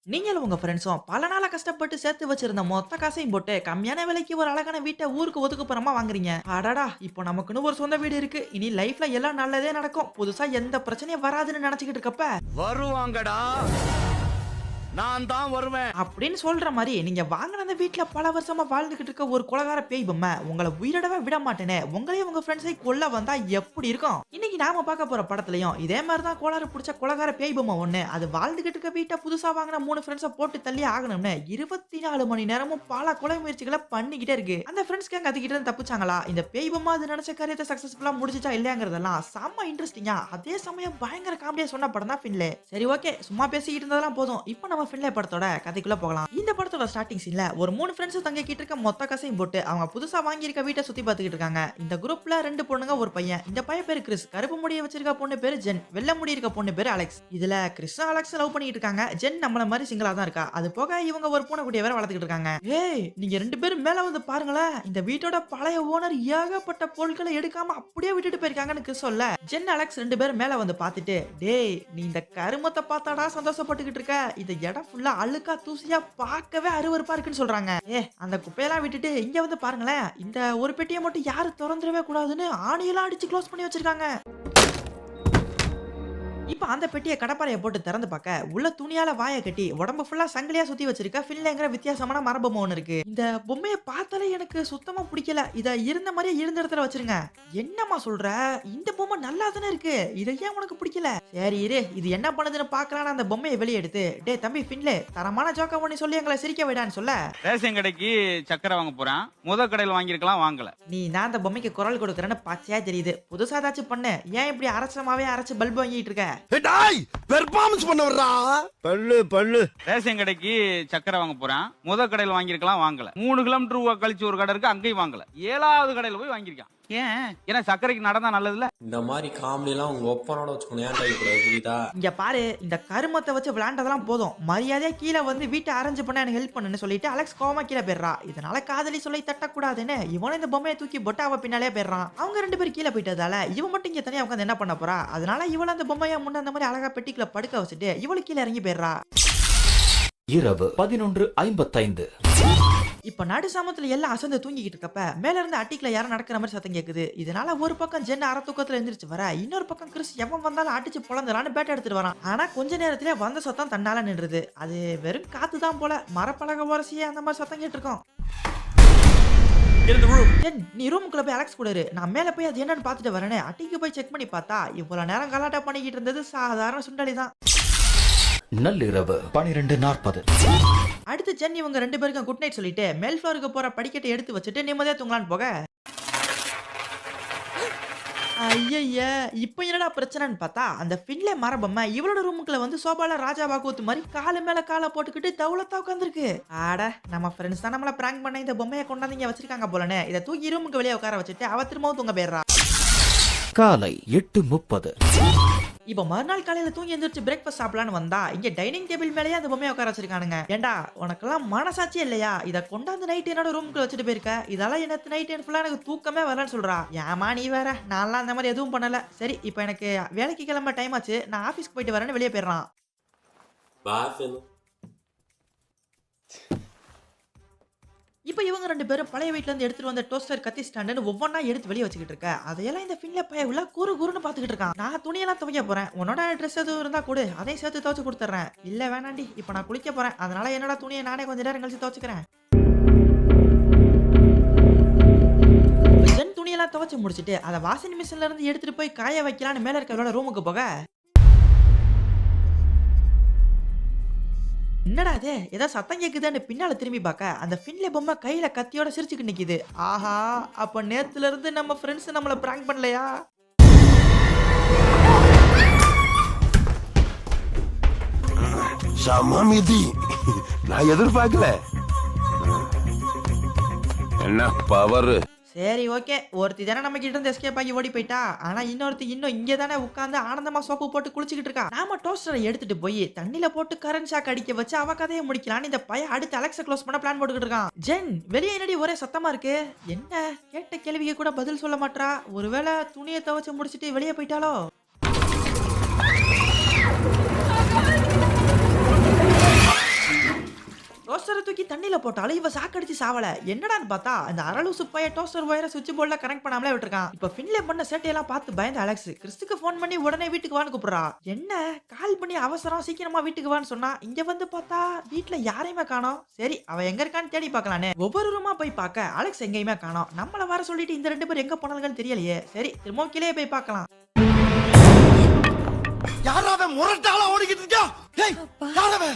நீங்களும் உங்க ஃப்ரெண்ட்ஸும் பல நாளா கஷ்டப்பட்டு சேர்த்து வச்சிருந்த மொத்த காசையும் போட்டு கம்மியான விலைக்கு ஒரு அழகான வீட்டை ஊருக்கு ஒதுக்குப்புறமா வாங்குறீங்க. அடடா! இப்போ நமக்குன்னு ஒரு சொந்த வீடு இருக்கு. இனி லைஃப்ல எல்லாம் நல்லதே நடக்கும். புதுசா எந்த பிரச்சனையும் வராதுன்னு நினைச்சுக்கிட்டு இருக்கப்ப, வருவாங்கடா. நான் தான் வருவேன். அப்படின்னு சொல்ற மாரி நீங்க வாங்குன அந்த வீட்ல பல வருஷமா வாழ்ந்துகிட்டு இருக்க ஒரு கொலகார பேய் பொம்மை உங்கள உயிரிடவே விட மாட்டேன்னு உங்களையும் உங்க ஃப்ரெண்ட்ஸையும் கொல்ல வந்தா எப்படி இருக்கும்? இன்னைக்கு நாம பார்க்க போற படத்துலயும் இதே மாதிரி தான் கோளாறு புடிச்ச கொலகார பேய் பொம்மை ஒண்ணு. அது வாழ்ந்துகிட்டு இருக்க வீட்டை புதுசா வாங்கின 3 ஃப்ரெண்ட்ஸை போட்டு தள்ளி ஆகணும்னு 24 மணி நேரமும் பல கொலை முயற்சிகளை பண்ணிக்கிட்டே இருக்கு. அந்த ஃப்ரெண்ட்ஸ் கேங் அதுக்கிட்ட இருந்து தப்பிச்சாங்களா? இந்த பேய் பொம்மை அது நினைச்ச காரியத்தை சக்சஸ்ஃபுல்லா முடிச்சிச்சா இல்லையாங்கிறதெல்லாம் செம்ம இன்ட்ரெஸ்டிங்கா அதே சமயம் பயங்கர காமெடியா சொன்ன படம் தான் ஃபின்லே. சரி, ஓகே, சும்மா பேசிக்கிட்டு இருந்ததெல்லாம் போதும். இப்போ நம்ம ஃபின்லே படத்தோட கதைக்குள்ள போகலாம். இந்த படத்தோட ஸ்டார்டிங் சீன்ல ஒரு 3 ஃப்ரெண்ட்ஸ் தங்கிக்கிட்டு இருக்க மொத்த காசையும் போட்டு அவங்க புதுசா வாங்கி இருக்க வீட்டை சுத்தி பார்த்துக்கிட்டு இருக்காங்க. இந்த குரூப்ல 2 பொண்ணுங்க ஒரு பையன். இந்த பையன் பேரு கிறிஸ். கருப்பு முடிய வச்சிருக்க பொண்ணு பேரு ஜென். வெள்ளை முடி இருக்க பொண்ணு பேரு அலெக்ஸ். இதுல கிறிஸும் அலெக்ஸ் லவ் பண்ணிட்டு இருக்காங்க. ஜென் நம்மள மாதிரி சிங்கிளா தான் இருக்கா. அது போக இவங்க ஒரு பூனைக்குட்டியை வேற வளர்த்துக்கிட்டு இருக்காங்க. ஏய், நீங்க 2 பேரும் மேல வந்து பாருங்களேன். இந்த வீட்டோட பழைய ஓனர் ஏகப்பட்ட பொருட்களை எடுக்காம அப்படியே விட்டுட்டு போயிருக்காங்கன்னு கிறிஸ் சொல்ல, ஜென் அலெக்ஸ் 2 பேரும் மேல வந்து பார்த்துட்டு, டேய், நீ இந்த கருமத்தை பார்த்தாடா சந்தோஷப்பட்டுக்கிட்டு இருக்க. இந்த இடம் ஃபுல்லா அழுக்கா தூசியா பார்க்கவே அருவருப்பா இருக்குன்னு சொல்றாங்க. அந்த குப்பையெல்லாம் விட்டுட்டு இங்க வந்து பாருங்களேன். இந்த ஒரு பெட்டியை மட்டும் யாரும் திறந்துடவே கூடாதுன்னு ஆணியெல்லாம் அடிச்சு க்ளோஸ் பண்ணி வச்சிருக்காங்க. இப்ப அந்த பெட்டியை கடப்பாறையை போட்டு திறந்து பார்க்க உள்ள துணியால வாயை கட்டி உடம்பு ஃபுல்லா சங்கிலியா சுத்தி வச்சிருக்க ஃபின்லேங்கிற வித்தியாசமான மரபொம்மை ஒன்று இருக்கு. இந்த பொம்மையை பார்த்தாலே எனக்கு சுத்தமா பிடிக்கல. இத இருந்த மாதிரியே இருந்த இடத்துல வச்சிருங்க. என்னம்மா சொல்ற? இந்த பொம்மை நல்லா தானே இருக்கு. இதை ஏன் உனக்கு பிடிக்கல? சரி இரு, இது என்ன பண்ணுதுன்னு பார்க்கலான்னு அந்த பொம்மையை வெளியே எடுத்து, டே தம்பி ஃபின்லே, தரமான ஜோக்கா பண்ணி சொல்லி எங்களை சிரிக்க விடான்னு சொல்ல, ரேஷன் கடைக்கு சக்கரை வாங்க போறேன். கடையில் வாங்கியிருக்கலாம், வாங்கல. நீ தான் அந்த பொம்மைக்கு குரல் கொடுக்கறன்னு பச்சையா தெரியுது. புதுசா ஏதாச்சும் பண்ணு. ஏன் இப்படி அரசமாவே அரைச்சு பல்பு வாங்கிட்டு இருக்க? டேய், பெர்ஃபார்மன்ஸ் பண்ண வர்றா. பல்லு. ரேஷன் கடைக்கு சக்கரை வாங்க போறேன். கடையில் வாங்கியிருக்கலாம், வாங்கல. 3 கிலோமீட்டர் கழிச்சு ஒரு கடை இருக்கு, அங்கேயும் வாங்கல. 7வது கடையில போய் வாங்கியிருக்கான். ஏன்? ஏன்னா சக்கரைக்கு நடந்தா நல்லதுல. இந்த மாதிரி காமெடி எல்லாம் உங்க ஒப்பனோட வச்சுக்கணும். ஏன் டைக்கூடாது, புரியுதா? இங்க பாரு, இந்த கருமத்தை வச்சு விளையாண்டதெல்லாம் போதும். மரியாதையா கீழே வந்து வீட்டை அரேஞ்ச் பண்ண எனக்கு ஹெல்ப் பண்ணுன்னு சொல்லிட்டு அலெக்ஸ் கோவமா கீழே போயிடுறா. இதனால காதலி சொல்லி தட்டக்கூடாதுன்னு இவனும் இந்த பொம்மையை தூக்கி போட்டு அவ பின்னாலே போயிடுறான். அவங்க 2 பேரும் கீழே போயிட்டதால இவன் மட்டும் இங்க தனியா உட்காந்து என்ன பண்ண போறா? அதனால இவள அந்த பொம்மையை முன்ன அந்த மாதிரி அழகா பெட்டிக்குள்ள படுக்க வச்சுட்டு இவளு கீழே இறங்கி போயிடுறா. இரவு 11:55. இப்ப நடு சாமத்துல எல்லாம் அசந்து தூங்கிக்கிட்டு இருக்கப்ப மேல இருந்து அட்டிக்குள்ள யாரும் நடக்கிற மாதிரி சத்தம் கேக்குது. இதனால ஒரு பக்கம் ஜென் அரை தூக்கத்துல எந்திரிச்சு வர, இன்னொரு பக்கம் கிறிஸ் எவன் வந்தாலும் அடிச்சு பொழந்துலான்னு பேட் எடுத்துட்டு வரான். ஆனா கொஞ்ச நேரத்திலே வந்த சத்தம் தன்னால நின்றுது. அது வெறும் காத்து தான் போல. மரப்பலக உரசியே அந்த மாதிரி சத்தம் கேட்டு இருக்கோம். ஜென், நீ ரூமுக்குள்ள போய் அலெக்ஸ் கூட இரு. நான் மேல போய் அது என்னன்னு பாத்துட்டு வரேன்னு அட்டிக்கு போய் செக் பண்ணி பார்த்தா இவ்வளவு நேரம் கலாட்டா பண்ணிக்கிட்டு இருந்தது சாதாரண சுண்டலி தான். நள்ளிரவு 12:40. அடுத்து ஜென் இவங்க 2 பேருக்கும் குட் நைட் சொல்லிட்டு மேல் ஃப்ளோருக்கு போற படிக்கட்டை எடுத்து வச்சுட்டு நிம்மதியா தூங்கலான்னு போக, ஐயய்ய, இப்போ என்னடா பிரச்சனைன்னு பார்த்தா அந்த ஃபின்லே மரபொம்மை இவளோட ரூமுக்குள்ள வந்து சோபால ராஜா பாக்கூத்து மாதிரி காலு மேல காலை போட்டுக்கிட்டு தவுளத்தா உட்காந்துருக்கு. ஆட, நம்ம ஃப்ரெண்ட்ஸ் தான் நம்மள பிராங்க் பண்ண இந்த பொம்மையை கொண்டாந்து இங்க வச்சிருக்காங்க போலன்னு இதை தூக்கி ரூமுக்கு வெளியே உட்கார வச்சுட்டு அவ திரும்பவும் தூங்க போயிடுறா. காலை 8:30. இப்போ மறுநாள் காலையில தூங்கி எந்திரிச்சு பிரேக்ஃபாஸ்ட் சாப்பிடலான்னு வந்தா இங்க டைனிங் டேபிள் மேலேயே அந்த பொம்மையை உட்கார வச்சிருக்கானுங்க. ஏண்டா, உனக்கெல்லாம் மனசாட்சியே இல்லையா? இதை கொண்டாந்து நைட் என்னோட ரூமுக்கு வச்சுட்டு போயிருக்க. இதெல்லாம் எனக்கு நைட் ஃபுல்லா எனக்கு தூக்கமே வரலன்னு சொல்றா. ஏமா நீ வேற, நான்லாம் அந்த மாதிரி எதுவும் பண்ணல. சரி, இப்போ எனக்கு வேலைக்கு கிளம்ப டைம் ஆச்சு, நான் ஆபீஸ்க்கு போயிட்டு வரேன்னு வெளியே போயிடுறான். இப்போ இவங்க 2 பேரும் பழைய வீட்ல இருந்து எடுத்துட்டு வந்த டோஸ்டர், கத்தி ஸ்டாண்டுன்னு ஒவ்வொன்னா எடுத்து வெளியே வச்சுக்கிட்டு இருக்க. அதையெல்லாம் இந்த ஃபின்ல பைய உள்ள குறுன்னு பாத்துக்கிட்டு இருக்கான். நான் துணியெல்லாம் துவைக்க போறேன், உன்னோட ட்ரெஸ் எதுவும் இருந்தா கொடு, அதையும் சேர்த்து துவைச்சு கொடுத்துறேன். இல்ல வேணாண்டி, இப்போ நான் குளிக்க போறேன், அதனால என்னோட துணியை நானே கொஞ்ச நேரம் கழிச்சு துவைச்சுக்கிறேன். ஜென் துணியெல்லாம் துவைச்சு முடிச்சுட்டு அதை வாஷிங் மிஷின்ல இருந்து எடுத்துட்டு போய் காய வைக்கலான்னு மேல இருக்கவளோட ரூமுக்கு போக, என்னடா அது ஏதோ சத்தம் கேக்குதுன்னு பின்னால திரும்பி பார்க்க அந்த ஃபின்லே பொம்மை கையில கத்தியோட சிரிச்சுக்கிட்டு நிக்குது. ஆஹா, அப்ப நேத்துல இருந்து நம்ம ஃப்ரெண்ட்ஸ் நம்மள பிராங்க் பண்ணலையா? சமமிதி, நான் எதிர்பார்க்கல. என்ன பவர்? சரி, ஓகே, ஒருத்தி தானே நம்ம கிட்ட இருந்து எஸ்கேப் ஆகி ஓடி போயிட்டா. ஆனா இன்னொருத்தி இன்னும் இங்கே தானே உட்காந்து ஆனந்தமா சோப்பு போட்டு குளிச்சுக்கிட்டு இருக்கா. நாம டோஸ்டரை எடுத்துட்டு போய் தண்ணியில போட்டு கரண்ட் ஷாக் அடிக்க வச்சு அவ கதையை முடிக்கலான்னு இந்த பையன் அடுத்து அலெக்ஸை க்ளோஸ் பண்ண பிளான் போட்டுக்கிட்டு இருக்கான். ஜென், வெளியே என்னடி ஒரே சத்தமா இருக்கு? என்ன, கேட்ட கேள்விக்கு கூட பதில் சொல்ல மாட்டா. ஒருவேளை துணியை துவைச்சு முடிச்சுட்டு வெளியே போயிட்டாலோ? போட்டாலும் இவ சாக்கடிச்சு சாவல. என்னடான்னு பார்த்தா இந்த அரலூசு பைய டோஸ்டர் வயரை சுவிட்ச் போர்டுல கனெக்ட் பண்ணாமலே விட்டுருக்கான். இப்ப ஃபின்லே பண்ண சேட்டையெல்லாம் பார்த்து பயந்த அலெக்ஸ் கிறிஸ்துக்கு ஃபோன் பண்ணி உடனே வீட்டுக்கு வான்னு கூப்பிடுறா. என்ன கால் பண்ணி அவசரம் சீக்கிரமா வீட்டுக்கு வான்னு சொன்னா, இங்க வந்து பார்த்தா வீட்டுல யாரையுமே காணோம். சரி அவ எங்க இருக்கான்னு தேடி பார்க்கலான்னு ஒவ்வொரு ரூமா போய் பார்க்க அலெக்ஸ் எங்கேயுமே காணோம். நம்மள வர சொல்லிட்டு இந்த 2 பேர் எங்க போனாங்கன்னு தெரியலையே. சரி திரும்ப கீழே போய் பார்க்கலாம். யாராவே முரட்டால ஓடிக்கிட்டு இருக்கா? ஏய் யாராவே?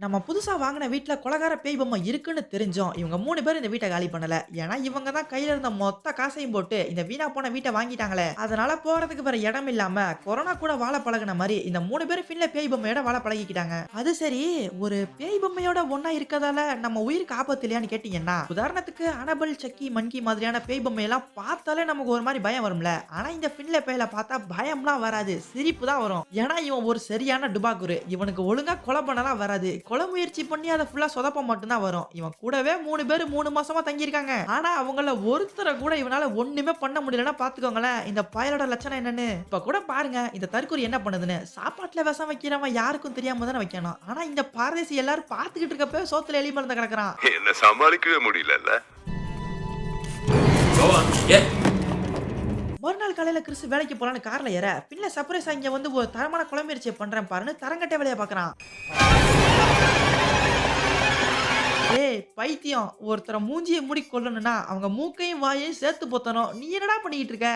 நம்ம புதுசா வாங்கின வீட்ல கொலகார பேய் பொம்மை இருக்குன்னு தெரிஞ்சோம் இவங்க 3 பேர் இந்த வீட்டை காலி பண்ணல. ஏன்னா இவங்க தான் கையில இருந்த மொத்த காசையும் போட்டு இந்த வீணா போன வீட்டை வாங்கிட்டாங்களே. அதனால போறதுக்கு வேற இடம் இல்லாம கொரோனா கூட வாழ பழகின மாதிரி இந்த 3 பேர் ஃபின்ல பேய் பொம்மையோட வாழ பழகிக்கிட்டாங்க. அது சரி, ஒரு பேய் பொம்மையோட ஒன்னா இருக்கதால நம்ம உயிருக்கு ஆபத்து இல்லையான்னு கேட்டீங்கன்னா, உதாரணத்துக்கு அனபல், சக்கி, மங்கி மாதிரியான பேய் பொம்மையெல்லாம் பார்த்தாலே நமக்கு ஒரு மாதிரி பயம் வரும்ல. ஆனா இந்த ஃபின்ல பேயில பார்த்தா பயம்லாம் வராது, சிரிப்பு தான் வரும். ஏன்னா இவன் ஒரு சரியான டுபாக்குரு. இவனுக்கு ஒழுங்கா கொலை பண்ணலாம் வராது, கொலை முயற்சி பண்ணி அதை ஃபுல்லா சொதப்ப மட்டும்தான் வரும். இவன் கூடவே 3 பேர் 3 மாசமா தங்கி இருக்காங்க. ஆனா அவங்கள ஒருத்தரை கூட இவனால ஒண்ணுமே பண்ண முடியலன்னா பாத்துக்கோங்களேன் இந்த பயலோட லட்சணம் என்னன்னு. இப்ப கூட பாருங்க இந்த தற்கொலை என்ன பண்ணுதுன்னு. சாப்பாட்டுல விஷம் வைக்கிறவன் யாருக்கும் தெரியாம தானே வைக்கணும். ஆனா இந்த பாரதேசி எல்லாரும் பாத்துக்கிட்டு இருக்கப்ப சோத்துல எலி மருந்து கிடக்குறான். என்ன சமாளிக்கவே முடியல. மறுநாள் காலையில கிறிஸ் வேலைக்கு போலான்னு கார்ல ஏற பின்ன சர்ப்ரைஸா இங்க வந்து ஒரு தரமான கொலை முயற்சியை பண்றேன் பாருன்னு தரங்கட்ட வேலையை பாக்குறான். ஏய் பைத்தியம், ஒருத்தர மூஞ்சியை மூடி கொல்லணும்னா அவங்க மூக்கையும் வாயையும் சேர்த்து பொத்தணும். நீ என்னடா பண்ணிக்கிட்டு இருக்க?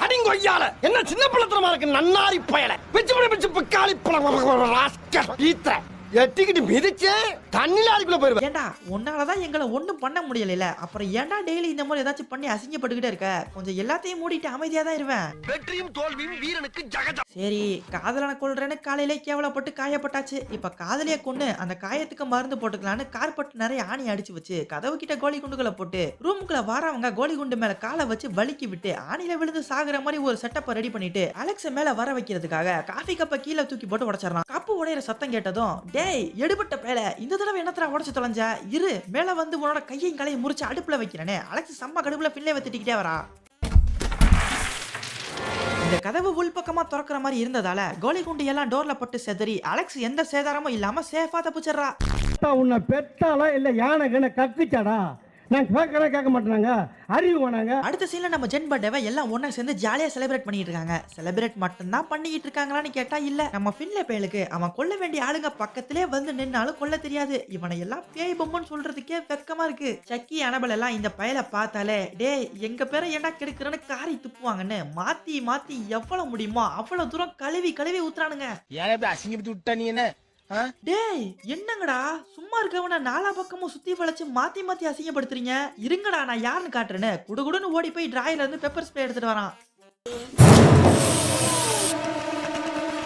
அடிங்கொய்யால என்ன சின்ன பிள்ளைத்தனமா இருக்கு நன்னாரி பயல. பிச்சு பிக்காளி பழம் ராஸ்கல் ஈத்ர. எட்டிக்கிட்டு மிதிச்சு தண்ணில அடிக்குள்ள போயிருவேன். ஏண்டா உன்னாலதான் எங்களை ஒண்ணும் பண்ண முடியல. அப்புறம் ஏன்டா டெய்லி இந்த மாதிரி ஏதாச்சும் பண்ணி அசிங்கப்பட்டுக்கிட்டே இருக்க? கொஞ்சம் எல்லாத்தையும் மூடிட்டு அமைதியா தான் இருவேன். வெற்றியும் தோல்வியும் வீரனுக்கு ஜகஜா. சரி காதலனை கொல்றேன்னு காலையிலே கேவலப்பட்டு காயப்பட்டாச்சு. இப்ப காதலிய கொண்டு அந்த காயத்துக்கு மருந்து போட்டுக்கலான்னு கார்பெட் நிறைய ஆணி அடிச்சு வச்சு கதவு கிட்ட கோலி குண்டுகளை போட்டு ரூமுக்குள்ள வரவங்க கோலி குண்டு மேல காலை வச்சு வலிக்கி விட்டு ஆணில விழுந்து சாகுற மாதிரி ஒரு செட்டப்பை ரெடி பண்ணிட்டு அலெக்ஸ் மேல வர வைக்கிறதுக்காக காஃபி கப்பை கீழே தூக்கி போட்டு உடைச்சிடறான். கப்பு உடையிற சத்தம் கேட்டதும், டேய் எடுபட்ட பேல இந்த தடவை என்னத்தடா உடைச்சு தொலைஞ்ச? இரு மேல வந்து உன்னோட கையையும் கலையை முறிச்சு அடுப்புல வைக்கிறேனே. அலெக்ஸ் செம்ம கடுப்புல ஃபின்லே வத்திட்டிக்கிட்டே வரா. இந்த கதவு உள்பக்கமா திறக்கிற மாதிரி இருந்ததால கோலி குண்டு எல்லாம் டோர்ல போட்டு செதறி அலெக்ஸ் எந்த சேதாரமும் இல்லாம சேஃபா தப்பிச்சிடுறா. உன்னை பெத்தாலா இல்ல யானை கக்குச்சாடா? நான் கேட்க மாட்டாங்க, அறிவு வேணாங்க. அடுத்த சீன்ல நம்ம ஜென் பர்த்டேவை எல்லாம் ஒண்ணா சேர்ந்து ஜாலியா செலிப்ரேட் பண்ணிட்டு இருக்காங்க. செலிப்ரேட் மட்டும் தான் பண்ணிட்டு இருக்காங்களான்னு கேட்டா இல்ல. நம்ம ஃபின்லே பேலுக்கு அவன் கொல்ல வேண்டிய ஆளுங்க பக்கத்திலே வந்து நின்னாலும் கொல்ல தெரியாது. இவனை எல்லாம் பேய் பொம்மைன்னு சொல்றதுக்கே வெக்கமா இருக்கு. சக்கி, அனபல் எல்லாம் இந்த பயலை பார்த்தாலே டேய் எங்க பேரை ஏண்டா கெடுக்கிறன்னு காரி துப்புவாங்கன்னு மாத்தி மாத்தி எவ்வளவு முடியுமோ அவ்வளவு தூரம் கழுவி கழுவி ஊத்துறானுங்க. ஏன் அசிங்கப்பட்டு விட்டா நீ என்ன? டேய் என்னங்கடா சும்மா இருக்கவன நாலா பக்கமும் சுத்தி வளைச்சு மாத்தி மாத்தி அசிங்கப்படுத்துறீங்க. இருங்கடா நான் யாருன்னு காட்டுறேன்னு குடுகுடுன்னு ஓடி போய் டிராயில இருந்து பெப்பர் ஸ்ப்ரே எடுத்துட்டு வரான்.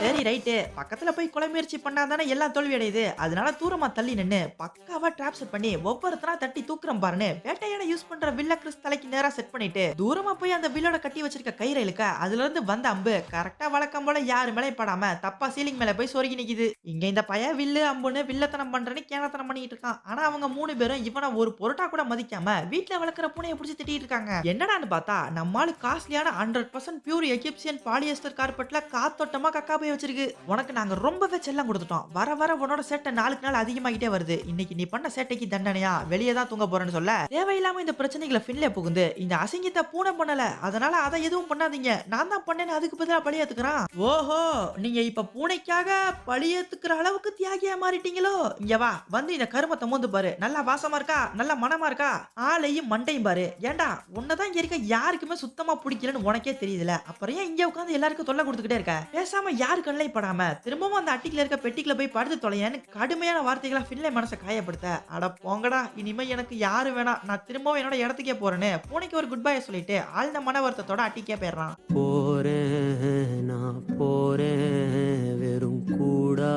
சரி ரைட்டு, பக்கத்துல போய் கொலை முயற்சி பண்ணாதானே எல்லாம் தோல்வி அடையுது. அதனால தூரமா தள்ளி நின்னு பக்காவா ட்ராப் செட் பண்ணி ஒவ்வொருத்தரா தட்டி தூக்குறோம் பாருன்னு வேட்டையாட யூஸ் பண்ற வில்ல கிறிஸ் தலைக்கு நேரா செட் பண்ணிட்டு தூரமா போய் அந்த வில்லோட கட்டி வச்சிருக்க கயிறு இழுக்க அதுல இருந்து வந்த அம்பு கரெக்டா வழக்கம் போல யாரு மேலே படாம தப்பா சீலிங் மேல போய் சொருகி நிக்குது. இங்க இந்த பையன் வில்லு அம்புன்னு வில்லத்தனம் பண்றேன்னு கேனத்தனம் பண்ணிட்டு இருக்கான். ஆனா அவங்க 3 பேரும் இவனை ஒரு பொருட்டா கூட மதிக்காம வீட்டுல வளர்க்குற பூனையை பிடிச்சி திட்டிட்டு இருக்காங்க. என்னடான்னு பார்த்தா நம்மால காஸ்ட்லியான 100% பியூர் எகிப்சியன் பாலியஸ்டர் கார்பெட்ல காத்தோட்டமா கக்கா போய் வச்சிருக்கு. உனக்கு நாங்க ரொம்பவே செல்லம் கொடுத்துட்டோம். வர வர உன்னோட சேட்டை நாளுக்கு நாள் அதிகமாகிட்டே வருது. இன்னைக்கு நீ பண்ண சேட்டைக்கு தண்டனையா வெளியே தான் தூங்க போறேன்னு சொல்ல தேவையில்லாம இந்த பிரச்சனைகளை ஃபின்லே புகுந்து இந்த அசிங்கத்தை பூனை பண்ணல, அதனால அதை எதுவும் பண்ணாதீங்க, நான் தான் பண்ணேன்னு அதுக்கு பதிலா பழியேத்துக்கிறான். ஓஹோ நீங்க இப்ப பூனைக்காக பழியேத்துக்கிற அளவுக்கு தியாகியா மாறிட்டீங்களோ? இங்க வா வந்து இந்த கருமத்தை மோந்து பாரு. நல்லா வாசமா இருக்கா, நல்லா மனமா இருக்கா, ஆளையும் மண்டையும் பாரு. ஏண்டா உன்னதான் இங்க இருக்க யாருக்குமே சுத்தமா பிடிக்கலன்னு உனக்கே தெரியுதுல, அப்புறம் ஏன் இங்க உட்காந்து எல்லாருக்கும் தொல்லை கொடுத்துக்கிட்டே இருக்க? பேசாம யாரு கண்ணிலையும் படாம திரும்பவும் அந்த அட்டிக்குல இருக்க பெட்டிக்குள்ள போய் படுத்து தொலையன்னு கடுமையான வார்த்தைகளா ஃபின்லே மனசை காயப்படுத்த. அட போங்கடா இனிமே எனக்கு யாரு வேணாம், நான் திரும்பவும் என்னோட இடத்துக்கே போறேன்னு பூனைக்கு ஒரு குட் பை சொல்லிட்டு ஆழ்ந்த மன வருத்தத்தோட அட்டிக்கே போயிடுறான். போறேன் நான் போறேன் வெறும் கூடா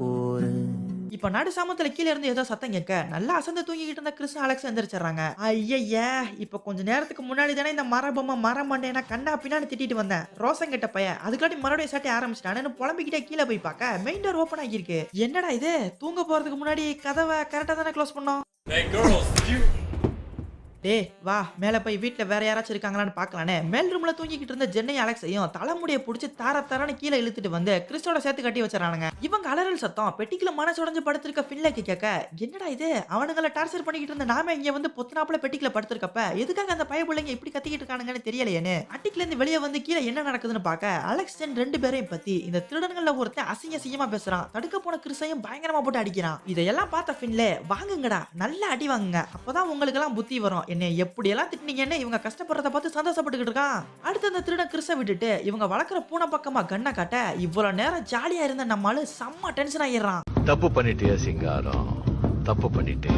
போறேன். இப்ப நடு சாமத்துல கீழே இருந்து ஏதோ சத்தம் கேட்க நல்லா அசந்து தூங்கிக்கிட்டு இருந்த கிறிஸ் அலெக்ஸ் எந்திரிச்சிடறாங்க. ஐய இப்ப கொஞ்ச நேரத்துக்கு முன்னாடி தானே இந்த மரபொம்மை மரம் மண்டேனா கண்ணா பின்னாடி திட்டிட்டு வந்தேன். ரோசம் கெட்ட பையன் அதுக்காட்டி மறுபடியும் சட்டை ஆரம்பிச்சிட்டானு புலம்பிக்கிட்டே கீழே போய் பார்க்க மெயின் டோர் ஓபன் ஆகிருக்கு. என்னடா இது, தூங்க போறதுக்கு முன்னாடி கதவை கரெக்டா தானே க்ளோஸ் பண்ணோம்? டே வா மேல போய் வீட்ல வேற யாராச்சும் இருக்காங்களான்னு பார்க்கலானே. மேல் ரூம்ல தூங்கிக்கிட்டு இருந்த ஜென்னையும் அலெக்ஸையும் தலைமுடியை புடிச்சு தரன்னு கீழே இழுத்துட்டு வந்து கிறிஸ்டோட சேர்த்து கட்டி வச்சிடறானுங்க. இவங்க அலறல் சத்தம் பெட்டிக்குள்ள மனசுடைஞ்சு படுத்திருக்க ஃபின்லேக்கு கேட்க, என்னடா இது அவனுங்களை டார்ச்சர் பண்ணிக்கிட்டு இருந்த நாம இங்க வந்து பொத்துனாப்புல பெட்டிக்குள்ள படுத்திருக்கப்ப எதுக்காக அந்த பய பிள்ளைங்க இப்படி கத்திக்கிட்டு இருக்கானுங்கன்னு தெரியலையேன்னு அட்டிக்குல இருந்து வெளியே வந்து கீழே என்ன நடக்குதுன்னு பார்க்க அலெக்ஸ் ஜென் 2 பேரையும் பத்தி இந்த திருடன்கள்ல ஒருத்தன் அசிங்கமா பேசுறான். தடுக்க போன கிறிஸையும் பயங்கரமா போட்டு அடிக்கிறான். இதெல்லாம் பார்த்த ஃபின்லே, வாங்குங்கடா நல்லா அடி வாங்குங்க, அப்பதான் உங்களுக்கு எல்லாம் புத்தி வரும், என்ன எப்படி எல்லாம் திட்டினீங்கன்னு இவங்க கஷ்டப்படுறத பார்த்து சந்தோஷப்பட்டுக்கிட்டு இருக்கான். அடுத்து அந்த திருடன் கிறிஸை விட்டுட்டு இவங்க வளர்க்குற பூனை பக்கமா கண்ணை காட்ட இவ்வளவு நேரம் ஜாலியா இருந்த நம்மால செம்ம டென்ஷன் ஆயிடுறான். தப்பு பண்ணிட்டே சிங்காரம், தப்பு பண்ணிட்டே.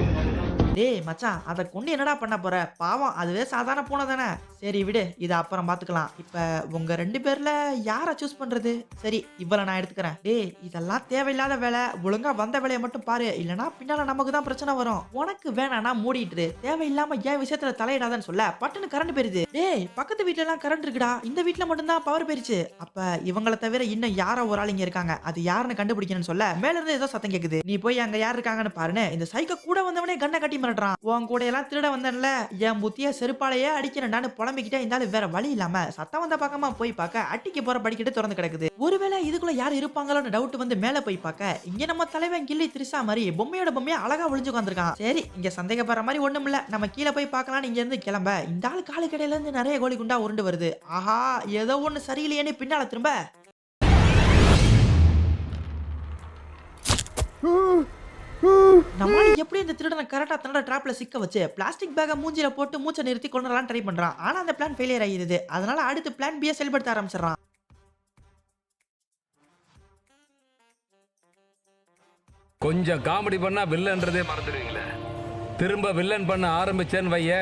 டேய் மச்சான், அதை கொண்டு என்னடா பண்ண போற? பாவம் அதுவே சாதாரண பூனை தானே. சரி விடு, இதை அப்புறம் பாத்துக்கலாம். இப்ப உங்க 2 பேர்ல யாரை சூஸ் பண்றது? சரி இவ்வளவு நான் எடுத்துக்கிறேன். டேய் இதெல்லாம் தேவையில்லாத வேலை, ஒழுங்கா வந்த வேலையை மட்டும் பாரு, இல்லனா பின்னால நமக்கு தான் பிரச்சனை வரும். உனக்கு வேணானா மூடிட்டு தேவையில்லாம ஏன் விஷயத்துல தலையிடாதன்னு சொல்ல பட்டுன்னு கரண்ட் போயிருது. டேய் பக்கத்து வீட்ல எல்லாம் கரண்ட் இருக்குடா, இந்த வீட்ல மட்டும் தான் பவர் போயிருச்சு. அப்ப இவங்களை தவிர இன்னும் யாரோ ஒரு ஆள் இங்க இருக்காங்க, அது யாருன்னு கண்டுபிடிக்கணும்னு சொல்ல மேல இருந்து ஏதோ சத்தம் கேக்குது. நீ போய் அங்க யார் இருக்காங்கன்னு பாருன்னு இந்த சைக்கோ கூட வந்தவனே கண்ணை கட்டி மிரட்டுறான். உன் கூட எல்லாம் திருட வந்தேன்ல, என் புத்திய செருப்பாலையே அடிக்கிறேன்டான்னு புலம்பிக்கிட்டே இருந்தாலும் வேற வழி இல்லாம சத்தம் வந்த பக்கமா போய் பார்க்க அட்டிக்கு போற படிக்கிட்டு திறந்து கிடக்குது. ஒருவேளை இதுக்குள்ள யார் இருப்பாங்களோன்னு டவுட் வந்து மேல போய் பார்க்க இங்க நம்ம தலைவன் கில்லி திரிசா மாதிரி பொம்மையோட பொம்மையா அழகா ஒளிஞ்சு உட்காந்துருக்கான். சரி இங்க சந்தேகப்படுற மாதிரி ஒண்ணும் இல்ல, நம்ம கீழே போய் பார்க்கலாம்னு இங்க இருந்து கிளம்ப இந்த ஆள் காலு கடையில இருந்து நிறைய கோழி குண்டா உருண்டு வருது. ஆஹா ஏதோ ஒண்ணு சரியில்லையேன்னு பின்னால திரும்ப நம்மளால எப்படி இந்த திருடனை கரெக்டா தன்னோட டிராப்ல சிக்க வச்சு பிளாஸ்டிக் பேக மூஞ்சில போட்டு மூச்சை நிறுத்தி கொண்டுலாம் ட்ரை பண்றான். ஆனா அந்த பிளான் ஃபெயிலியர் ஆகிடுது. அதனால அடுத்து பிளான் பியை செயல்படுத்த ஆரம்பிச்சிடறான். கொஞ்சம் காமெடி பண்ணா வில்லன்றதே மறந்துடுவீங்களே, திரும்ப வில்லன் பண்ண ஆரம்பிச்சேன்னு வைய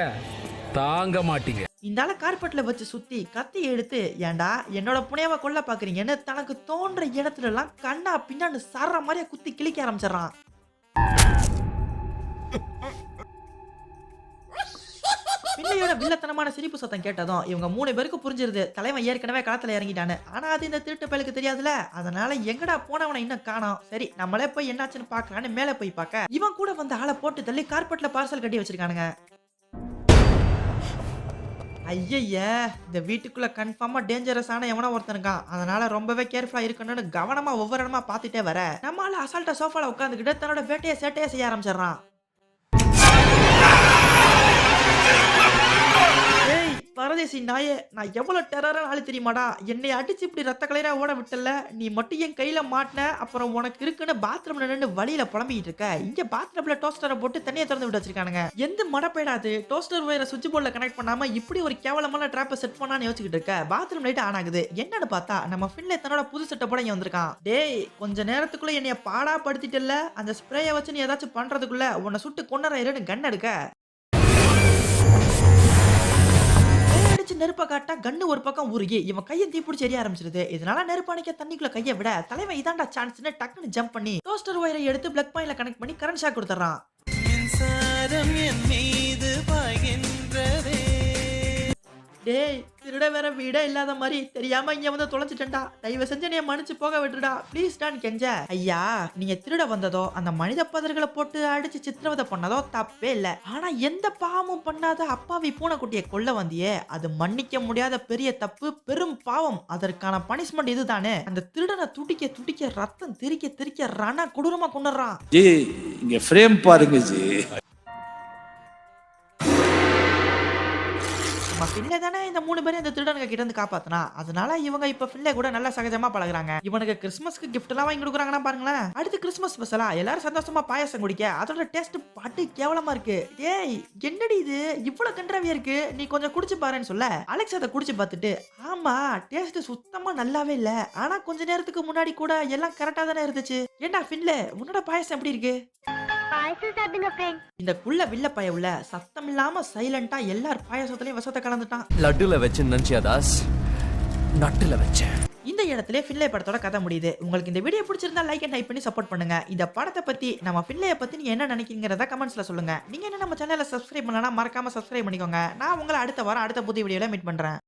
தாங்க மாட்டீங்க. இந்த ஆள கார்பெட்ல வச்சு சுத்தி கத்தி எடுத்து, ஏண்டா என்னோட புனையவை கொல்ல பாக்குறீங்கன்னு தனக்கு தோன்ற இடத்துல எல்லாம் கண்ணா பின்னான்னு சர்ற மாதிரியா குத்தி கிழிக்க ஆரம்பிச்சிடறான். பிள்ளையோட வில்லத்தனமான சிரிப்பு சத்தம் கேட்டதும் இவங்க 3 பேருக்கு புரிஞ்சிருது தலைவன் ஏற்கனவே களத்துல இறங்கிட்டானு. ஆனா அது இந்த திருட்டு பயலுக்கு தெரியாதுல. அதனால எங்கடா போனவனை இன்னும் காணோம். சரி நம்மளே போய் என்னாச்சுன்னு பாக்கலான்னு மேல போய் பார்க்க இவன் கூட வந்து ஆளை போட்டு தள்ளி கார்பெட்ல பார்சல் கட்டி வச்சிருக்கானுங்க. ஐய இந்த வீட்டுக்குள்ள கன்ஃபார்மா டேஞ்சரஸ் ஆன எவனோ ஒருத்தனுக்கான். அதனால ரொம்பவே கேர்ஃபுல்லா இருக்கணும்னு கவனமா ஒவ்வொரு இடமா பாத்துட்டே வர நம்மளால அசால்ட்டா சோஃபால உட்காந்துக்கிட்டு தன்னோட வேட்டையை சேட்டையை செய்ய ஆரம்பிச்சிடறான். பரதேசி நாயே, நான் எவ்வளவு டெரரான ஆளு தெரியுமாடா? என்னை அடிச்சு இப்படி ரத்த கலரா ஓட விட்டல, நீ மட்டும் என் கையில மாட்டின அப்புறம் உனக்கு இருக்குன்னு பாத்ரூம்ல நின்று வழியில புலம்பிட்டு இருக்க. இங்க பாத்ரூம்ல டோஸ்டரை போட்டு தண்ணியை திறந்து விட்டு வச்சிருக்கானுங்க. எந்த மடப்பேடாது டோஸ்டர் ஒயரை சுவிட்ச் போர்ட்ல கனெக்ட் பண்ணாம இப்படி ஒரு கேவலமான ட்ராப்பை செட் பண்ணான்னு யோசிச்சுட்டு இருக்க. பாத்ரூம் லைட் ஆன் ஆகுது. என்னன்னு பார்த்தா நம்ம ஃபின்லே தன்னோட புது செட்டப் போட இங்க வந்திருக்கான். டேய் கொஞ்ச நேரத்துக்குள்ள என்னைய பாடா படுத்திட்டல, அந்த ஸ்ப்ரேயை வச்சு நீ ஏதாச்சும் பண்றதுக்குள்ள உன்னை சுட்டு கொன்னறாயிருன்னு கன் எடுக்க நெருப்ப காட்டா கண்ணு ஒரு பக்கம் உருகி இவன் கையை தீப்பிடிச்சு எரிய ஆரம்பிச்சிருது. இதனால நெருப்பு அணைக்க தண்ணிக்குள்ள கையை விட தலைவன் இதாண்டா சான்ஸ்னு டக்குன்னு ஜம்ப் பண்ணி டோஸ்டர் ஒயரை எடுத்து பிளக் பாயிண்ட்ல கனெக்ட் பண்ணி கரண்ட் ஷாக் கொடுத்துறான். டேய் திருட வேற வீடே இல்லாத மாதிரி தெரியாம இங்க வந்து தொலைச்சிட்டா, தயவு செஞ்சு நீ மன்னிச்சு போக விட்டுடா ப்ளீஸ் டான் கெஞ்ச. ஐயா நீங்க திருட வந்ததோ அந்த மனித பதர்களை போட்டு அடிச்சு சித்திரவதை பண்ணதோ தப்பே இல்ல. ஆனா எந்த பாவமும் பண்ணாத அப்பாவி பூனைக்குட்டியை கொல்ல வந்தியே, அது மன்னிக்க முடியாத பெரிய தப்பு, பெரும் பாவம். அதற்கான பனிஷ்மெண்ட் இதுதானே. அந்த திருடனை துடிக்க துடிக்க ரத்தம் திரிக்க திரிக்க ரண கொடூரமா கொண்டுறான். இங்க ஃப்ரேம் பாருங்க ஜி. ஃபின்லே தானே இந்த 3 பேரும் இந்த திருடனுங்க கிட்ட இருந்து காப்பாத்தினா. அதனால இவங்க இப்ப ஃபின்லே கூட நல்லா சகஜமா பழகுறாங்க. இவனுக்கு கிறிஸ்மஸ்க்கு கிஃப்ட் எல்லாம் வாங்கி கொடுக்குறாங்கன்னா பாருங்களேன். அடுத்து கிறிஸ்மஸ் ஸ்பெஷலா எல்லாரும் சந்தோஷமா பாயாசம் குடிக்க அதோட டேஸ்ட் பட்டு கேவலமா இருக்கு. ஏய் என்னடி இது இவ்வளவு கன்றாவியா இருக்கு, நீ கொஞ்சம் குடிச்சு பாருன்னு சொல்ல அலெக்ஸ் அதை குடிச்சு பார்த்துட்டு, ஆமா டேஸ்ட் சுத்தமா நல்லாவே இல்ல, ஆனா கொஞ்ச நேரத்துக்கு முன்னாடி கூட எல்லாம் கரெக்டா தானே இருந்துச்சு. ஏண்டா ஃபின்லே உன்னோட பாயாசம் எப்படி இருக்கு? இந்த குள்ள வில்ல பய உள்ள சத்தம் இல்லாம சைலண்டா எல்லார் பாயாசத்துலயும் விஷத்தை கலந்துட்டான். லட்டுல வச்சு நினைச்சியா தாஸ், நட்டுல வச்சேன். இந்த இடத்துல ஃபின்லே படத்தோட கதை முடியுது. உங்களுக்கு இந்த வீடியோ பிடிச்சிருந்தா லைக் அண்ட் டைப் பண்ணி சப்போர்ட் பண்ணுங்க. இந்த படத்தை பத்தி நம்ம ஃபின்லேயை பத்தி நீங்க என்ன நினைக்கிறீங்கறத கமெண்ட்ஸ்ல சொல்லுங்க. நீங்க என்ன நம்ம சேனலை சப்ஸ்கிரைப் பண்ணலனா மறக்காம சப்ஸ்கிரைப் பண்ணிக்கோங்க. நான் உங்களை அடுத்த வாரம் அடுத்த புதிய வீடியோல மீட் பண்றேன்.